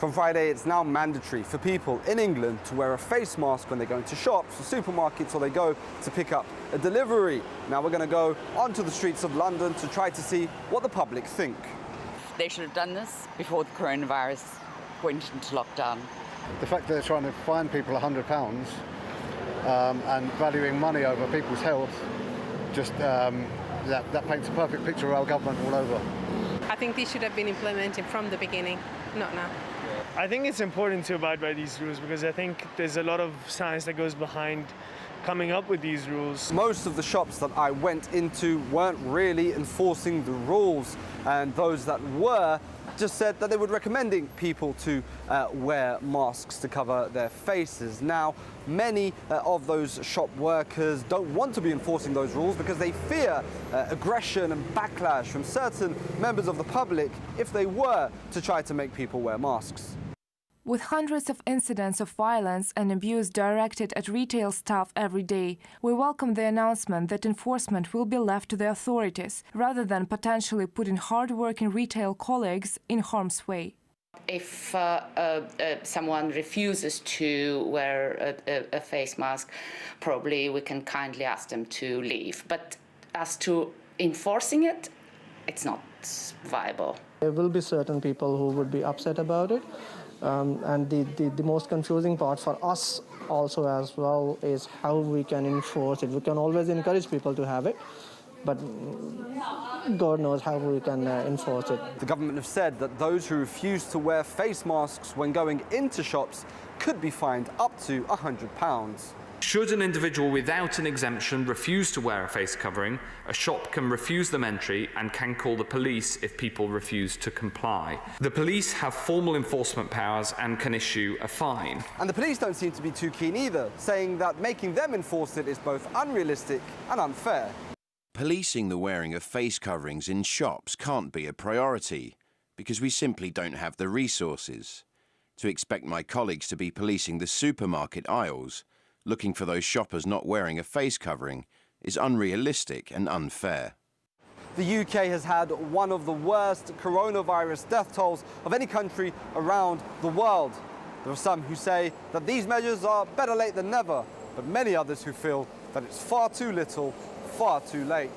From Friday, it's now mandatory for people in England to wear a face mask when they go into shops or supermarkets or they go to pick up a delivery. Now we're going to go onto the streets of London to try to see what the public think. They should have done this before the coronavirus went into lockdown. The fact that they're trying to fine people £100 and valuing money over people's health, just that paints a perfect picture of our government all over. I think these should have been implemented from the beginning, not now. I think it's important to abide by these rules because I think there's a lot of science that goes behind coming up with these rules. Most of the shops that I went into weren't really enforcing the rules, and those that were just said that they were recommending people to wear masks to cover their faces. Now, many of those shop workers don't want to be enforcing those rules because they fear aggression and backlash from certain members of the public if they were to try to make people wear masks. With hundreds of incidents of violence and abuse directed at retail staff every day, we welcome the announcement that enforcement will be left to the authorities, rather than potentially putting hard-working retail colleagues in harm's way. If someone refuses to wear a face mask, probably we can kindly ask them to leave. But as to enforcing it, it's not viable. There will be certain people who would be upset about it. And the most confusing part for us also as well is how we can enforce it. We can always encourage people to have it, but God knows how we can enforce it. The government have said that those who refuse to wear face masks when going into shops could be fined up to £100. Should an individual without an exemption refuse to wear a face covering, a shop can refuse them entry and can call the police if people refuse to comply. The police have formal enforcement powers and can issue a fine. And the police don't seem to be too keen either, saying that making them enforce it is both unrealistic and unfair. Policing the wearing of face coverings in shops can't be a priority because we simply don't have the resources. To expect my colleagues to be policing the supermarket aisles, looking for those shoppers not wearing a face covering, is unrealistic and unfair. The UK has had one of the worst coronavirus death tolls of any country around the world. There are some who say that these measures are better late than never, but many others who feel that it's far too little, far too late.